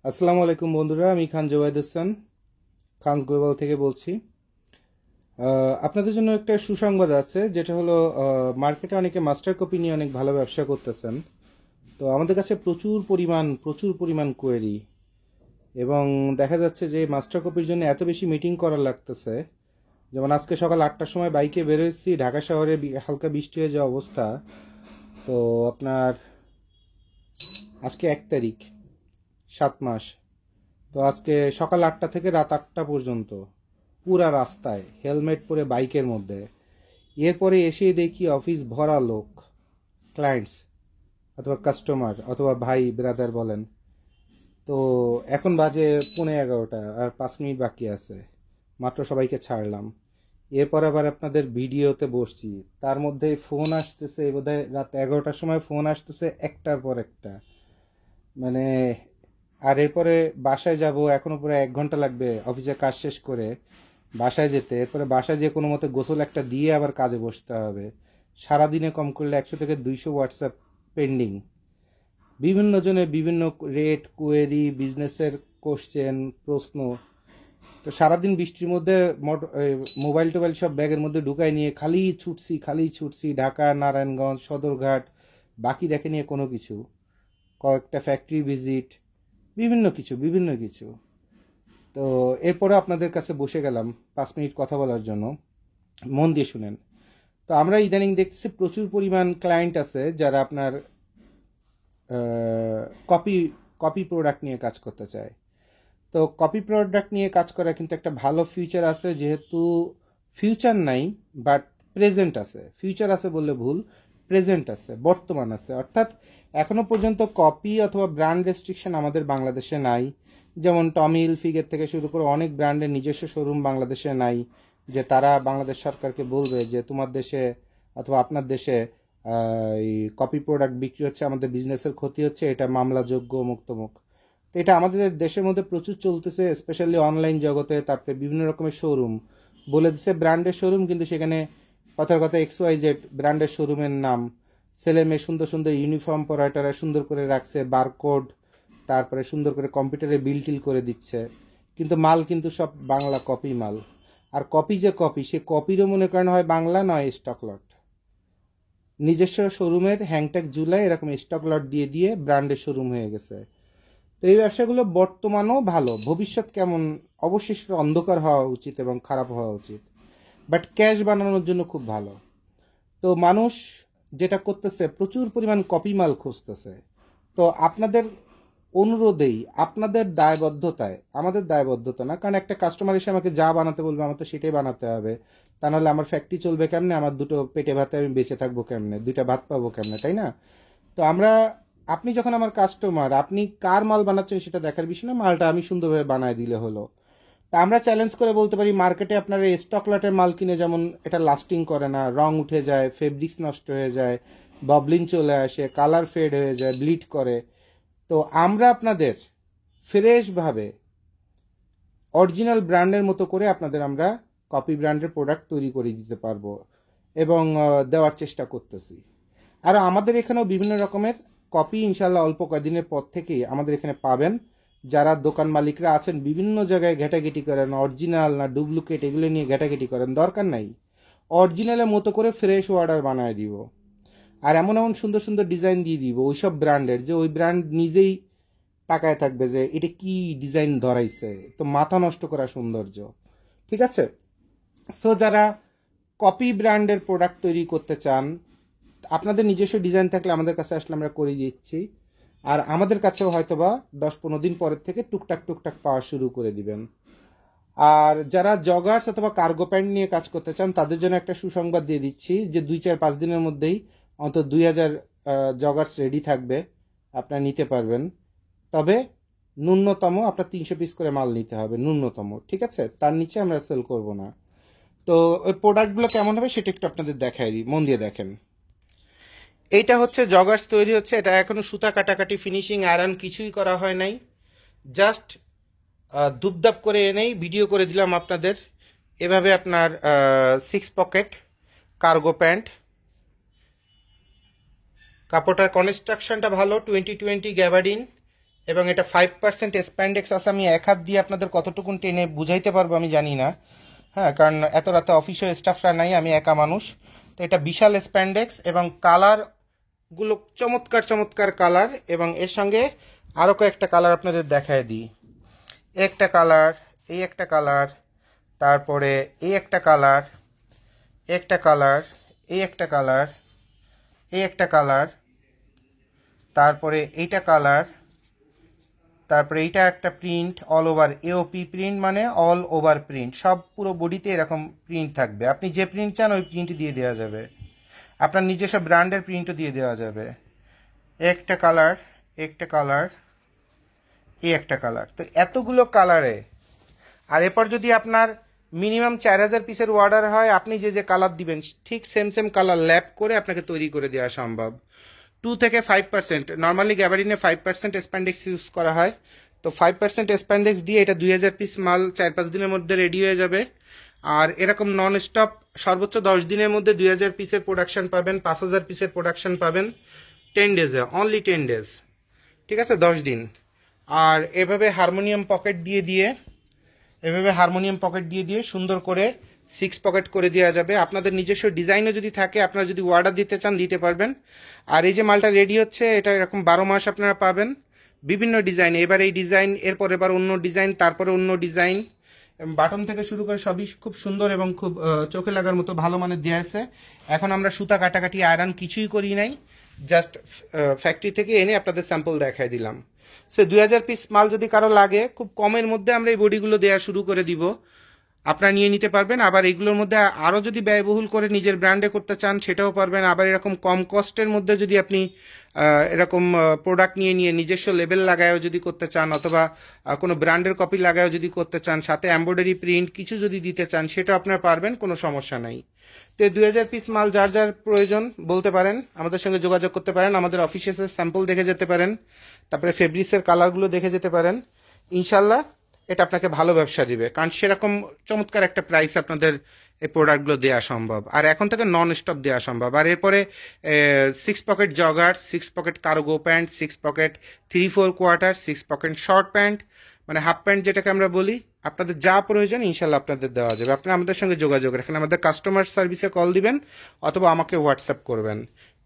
আসসালামু আলাইকুম বন্ধুরা, আমি খান জওয়াইদ হাসান খানস গ্লোবাল থেকে বলছি। আপনাদের জন্য একটা সুসংবাদ আছে, যেটা হলো মার্কেটে অনেকে মাস্টার কপি নিয়ে অনেক ভালো ব্যবসা করতেছেন। তো আমাদের কাছে প্রচুর পরিমাণ কোয়েরি, এবং দেখা যাচ্ছে যে মাস্টার কপির জন্য এত বেশি মিটিং করা লাগতেছে। যেমন আজকে সকাল 8টার সময় বাইকে বেরোয়েছি, ঢাকা শহরে হালকা বৃষ্টি হয়ে যাওয়া অবস্থা। তো আপনার আজকে 1 তারিখ, 7 মাস। তো আজকে সকাল 8টা থেকে রাত 8টা পর্যন্ত পুরা রাস্তায় হেলমেট পরে বাইকের মধ্যে। এরপরে এসে দেখি অফিস ভরা লোক, ক্লায়েন্টস অথবা কাস্টমার অথবা ভাই ব্রাদার বলেন। তো এখন বাজে 11:15, আর 5 মিনিট বাকি আছে, মাত্র সবাইকে ছাড়লাম। এরপর আবার আপনাদের ভিডিওতে বসছি, তার মধ্যে ফোন আসতেছে, বোধহয় রাত 11টার সময় ফোন আসতেছে একটার পর একটা। মানে, আর এরপরে বাসায় যাব, এখনো পুরো 1 ঘন্টা লাগবে অফিসে কাজ শেষ করে বাসায় যেতে। এরপরে বাসায় যেয়ে কোনো মতে গোসল একটা দিয়ে আবার কাজে বসতে হবে। সারাদিনে কম করলে 100 থেকে 200 হোয়াটসঅ্যাপ পেন্ডিং, বিভিন্ন জনের বিভিন্ন রেট, কোয়েরি, বিজনেসের কোশ্চেন, প্রশ্ন। তো সারাদিন বৃষ্টির মধ্যে মোবাইল টোবাইল সব ব্যাগের মধ্যে ঢুকাই নিয়ে খালি ছুটছি ঢাকা, নারায়ণগঞ্জ, সদরঘাট। বাকি দেখে নিয়ে কোনো কিছু, কয়েকটা ফ্যাক্টরি ভিজিট, বিভিন্ন কিছু। তো এরপরে আপনাদের কাছে বসে গেলাম 5 মিনিট কথা বলার জন্য। মন দিয়ে শুনেন। তো আমরা ইদানিং দেখছি প্রচুর পরিমাণ ক্লায়েন্ট আছে যারা আপনার কপি কপি প্রোডাক্ট নিয়ে কাজ করতে চায়। তো কপি প্রোডাক্ট নিয়ে কাজ করা কিন্তু একটা ভালো ফিউচার আছে, যেহেতু ফিউচার নাই বাট প্রেজেন্ট আছে। ফিউচার আছে বললে ভুল, প্রেজেন্ট আছে, বর্তমান আছে। অর্থাৎ এখনো পর্যন্ত কপি অথবা ব্র্যান্ড রেস্ট্রিকশন আমাদের বাংলাদেশে নাই। যেমন টমি হিলফিগার থেকে শুরু করে অনেক ব্র্যান্ডের নিজস্ব শোরুম বাংলাদেশে নাই, যে তারা বাংলাদেশ সরকারকে বলবে যে তোমার দেশে অথবা আপনার দেশে এই কপি প্রোডাক্ট বিক্রি হচ্ছে, আমাদের বিজনেসের ক্ষতি হচ্ছে, এটা মামলাযোগ্য, মুক্তমুখ। তো এটা আমাদের দেশের মধ্যে প্রচুর চলতেছে, স্পেশালি অনলাইন জগতে। তারপরে বিভিন্ন রকমের শোরুম বলে দিচ্ছে ব্র্যান্ডের শোরুম, কিন্তু সেখানে কথার কথা XYZ ব্র্যান্ডের শোরুমের নাম। ছেলে মেয়ে সুন্দর সুন্দর ইউনিফর্ম পরা, তারা সুন্দর করে রাখছে বারকোড, তারপরে সুন্দর করে কম্পিউটারে বিল টিল করে দিচ্ছে, কিন্তু মাল কিন্তু সব বাংলা কপি মাল। আর কপি যে কপি, সে কপিরও মনে করেন হয় বাংলা, নয় স্টক লট। নিজস্ব শোরুমের হ্যাংট্যাগ ঝুলায় এরকম স্টক লট দিয়ে দিয়ে ব্র্যান্ডের শোরুম হয়ে গেছে। তো এই ব্যবসাগুলো বর্তমানও ভালো, ভবিষ্যৎ কেমন অবশ্যই সেটা অন্ধকার হওয়া উচিত এবং খারাপ হওয়া উচিত, বাট ক্যাশ বানানোর জন্য খুব ভালো। তো মানুষ যেটা করতেছে, প্রচুর পরিমাণ কপি মাল খুঁজতেছে। তো আপনাদের অনুরোধেই, আপনাদের দায়বদ্ধতায়, আমাদের দায়বদ্ধতা না, কারণ একটা কাস্টমার এসে আমাকে যা বানাতে বলবে আমার তো সেটাই বানাতে হবে। তা নাহলে আমার ফ্যাক্টরি চলবে কেমনে, আমার দুটো পেটে ভাতে আমি বেঁচে থাকবো কেমনে, দুইটা ভাত পাবো কেমনে, তাই না? তো আমরা, আপনি যখন আমার কাস্টমার, আপনি কার মাল বানাচ্ছেন সেটা দেখার বিষয় না, মালটা আমি সুন্দরভাবে বানায় দিলে হলো। তা আমরা চ্যালেঞ্জ করে বলতে পারি, মার্কেটে আপনার এই স্টক লটের মাল কিনে যেমন এটা লাস্টিং করে না, রং উঠে যায়, ফেব্রিক্স নষ্ট হয়ে যায়, ববলিন চলে আসে, কালার ফেড হয়ে যায়, ব্লিড করে। তো আমরা আপনাদের ফ্রেশভাবে অরিজিনাল ব্র্যান্ডের মতো করে আপনাদের আমরা কপি ব্র্যান্ডের প্রোডাক্ট তৈরি করে দিতে পারবো, এবং দেওয়ার চেষ্টা করতেছি। আর আমাদের এখানেও বিভিন্ন রকমের কপি ইনশাল্লাহ অল্প কয়েকদিনের পর থেকেই আমাদের এখানে পাবেন। যারা দোকান মালিকরা আছেন বিভিন্ন জায়গায় ঘেটাঘেটি করেন, অরিজিনাল না ডুপ্লিকেট এগুলো নিয়ে ঘেটাঘেটি করেন, দরকার নাই। অরিজিনালের মতো করে ফ্রেশ অর্ডার বানায় দিব, আর এমন এমন সুন্দর সুন্দর ডিজাইন দিয়ে দিব ওইসব ব্র্যান্ডের, যে ওই ব্র্যান্ড নিজেই তাকায় থাকবে যে এটা কি ডিজাইন ধরাইছে, তো মাথা নষ্ট করা সৌন্দর্য। ঠিক আছে? সো যারা কপি ব্র্যান্ডের প্রোডাক্ট তৈরি করতে চান, আপনাদের নিজস্ব ডিজাইন থাকলে আমাদের কাছে আসলে আমরা করে দিচ্ছি। আর আমাদের কাছেও হয়তোবা 10-15 দিন পরের থেকে টুকটাক টুকটাক পাওয়া শুরু করে দিবেন। আর যারা জগার্স অথবা কার্গো প্যান্ট নিয়ে কাজ করতে চান, তাদের জন্য একটা সুসংবাদ দিয়ে দিচ্ছি, যে 2-4-5 দিনের মধ্যেই অন্তত 2000 জগার্স রেডি থাকবে, আপনারা নিতে পারবেন। তবে ন্যূনতম আপনার 300 পিস করে মাল নিতে হবে, ন্যূনতম, ঠিক আছে? তার নিচে আমরা সেল করব না। তো ওই প্রোডাক্টগুলো কেমন হবে সেটা একটু আপনাদের দেখাই দিই, মন দিয়ে দেখেন। এইটা হচ্ছে জগার্স তৈরি হচ্ছে, এটা এখনো সুতা কাটাকাটি, ফিনিশিং, আয়রন কিছুই করা হয় নাই। জাস্ট দুপদাপ করে এনেই ভিডিও করে দিলাম আপনাদের। এভাবে আপনার 6 পকেট কার্গো প্যান্ট, কাপড়টার কনস্ট্রাকশনটা ভালো, 2020 গ্যাবার্ডিন, এবং এটা 5% স্প্যান্ডেক্স আছে। আমি এক হাত দিয়ে আপনাদের কতটুকুন টেনে বুঝাইতে পারবো আমি জানি না, হ্যাঁ, কারণ এত রাতে অফিসে স্টাফরা নাই, আমি একা মানুষ। তো এটা বিশাল স্প্যান্ডেক্স এবং কালার গুলো চমৎকার চমৎকার কালার, এবং এর সঙ্গে আরও কয়েকটা কালার আপনাদের দেখায় দিই। একটা কালার, এই একটা কালার, তারপরে এই একটা কালার, একটা কালার, এই একটা কালার, এই একটা কালার, তারপরে এইটা কালার, তারপরে এইটা একটা print all over, AOP print মানে অল ওভার প্রিন্ট, সব পুরো বডিতে এরকম প্রিন্ট থাকবে। আপনি যে প্রিন্ট চান ওই প্রিন্ট দিয়ে দেওয়া যাবে, আপনার নিজস্ব ব্র্যান্ডের প্রিন্টও দিয়ে দেওয়া যাবে। একটা কালার, একটা কালার, এই একটা কালার। তো এতগুলো কালারে, আর এরপর যদি আপনার মিনিমাম 4000 পিসের অর্ডার হয়, আপনি যে যে কালার দিবেন ঠিক সেম সেম কালার ল্যাপ করে আপনাকে তৈরি করে দেওয়া সম্ভব। 2 থেকে 5%, নর্মালি গ্যাবারিনে 5% স্প্যান্ডেক্স ইউজ করা হয়। তো 5% স্প্যান্ডেক্স দিয়ে এটা 2000 পিস মাল 4-5 দিনের মধ্যে রেডি হয়ে যাবে। আর এরকম নন স্টপ সর্বোচ্চ 10 দিনের মধ্যে 2000 পিসের প্রোডাকশন পাবেন, 5000 পিসের প্রোডাকশন পাবেন 10 ডেজে, অনলি 10 ডেজ, ঠিক আছে, 10 দিন। আর এভাবে হারমোনিয়াম পকেট দিয়ে দিয়ে, এভাবে হারমোনিয়াম পকেট দিয়ে দিয়ে সুন্দর করে 6 পকেট করে দেওয়া যাবে। আপনাদের নিজস্ব ডিজাইনও যদি থাকে, আপনারা যদি অর্ডার দিতে চান দিতে পারবেন। আর এই যে মালটা রেডি হচ্ছে, এটা এরকম 12 মাস আপনারা পাবেন বিভিন্ন ডিজাইন। এবার এই ডিজাইন, এরপর এবার অন্য ডিজাইন, তারপরে অন্য ডিজাইন, বাটন থেকে শুরু করে সবই খুব সুন্দর এবং খুব চোখে লাগার মতো ভালো মানের দেওয়া আছে। এখন আমরা সুতা কাটাকাটি আয়রন কিছুই করি নাই, জাস্ট ফ্যাক্টরি থেকে এনে আপনাদের স্যাম্পল দেখাই দিলাম। সো 2000 পিস মাল যদি কারো লাগে, খুব কমের মধ্যে আমরা এই বডিগুলো দেওয়া শুরু করে দিব, আপনারা নিয়ে নিতে পারবেন। আবার এগুলোর মধ্যে আরও যদি ব্যয়বহুল করে নিজের ব্র্যান্ডে করতে চান সেটাও পারবেন। আবার এরকম কম কস্টের মধ্যে যদি আপনি এরকম প্রোডাক্ট নিয়ে নিয়ে নিজস্ব লেবেল লাগায়ও যদি করতে চান, অথবা কোনো ব্র্যান্ডের কপি লাগায়ও যদি করতে চান, সাথে এমব্রয়ডারি প্রিন্ট কিছু যদি দিতে চান, সেটা আপনারা পারবেন, কোনো সমস্যা নাই। তো 2000 পিস মাল যার যার প্রয়োজন বলতে পারেন, আমাদের সঙ্গে যোগাযোগ করতে পারেন, আমাদের অফিসে স্যাম্পল দেখে যেতে পারেন, তারপরে ফেব্রিক্সের কালারগুলো দেখে যেতে পারেন। ইনশাল্লাহ এটা আপনাকে ভালো ব্যবসা দিবে, কারণ সেরকম চমৎকার একটা প্রাইস আপনাদের এই প্রোডাক্টগুলো দেওয়া সম্ভব। আর এখন থেকে নন স্টপ দেওয়া সম্ভব। আর এরপরে 6 pocket jogger, 6 pocket cargo pant, 6 pocket 3/4 quarter, 6 pocket short pant, মানে হাফ প্যান্ট যেটাকে আমরা বলি, আপনাদের যা প্রয়োজন ইনশাল্লাহ আপনাদের দেওয়া যাবে। আপনারা আমাদের সঙ্গে যোগাযোগ রাখেন, আমাদের কাস্টমার সার্ভিসে কল দিবেন অথবা আমাকে হোয়াটসঅ্যাপ করবেন,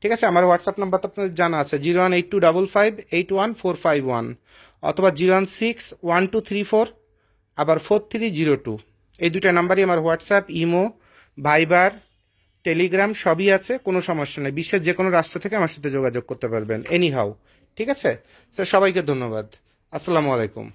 ঠিক আছে। আমার হোয়াটসঅ্যাপ নাম্বার তো আপনাদের জানা আছে, 01825581451, অথবা 0161234 আবার 4302। এই দুটো নাম্বারই আমার হোয়াটসঅ্যাপ, ইমো, ভাইবার, টেলিগ্রাম সবই আছে, কোনো সমস্যা নেই। বিশ্বের যে কোনো রাষ্ট্র থেকে আমার সাথে যোগাযোগ করতে পারবেন এনি হাউ, ঠিক আছে। স্যার সবাইকে ধন্যবাদ, আসসালামু আলাইকুম।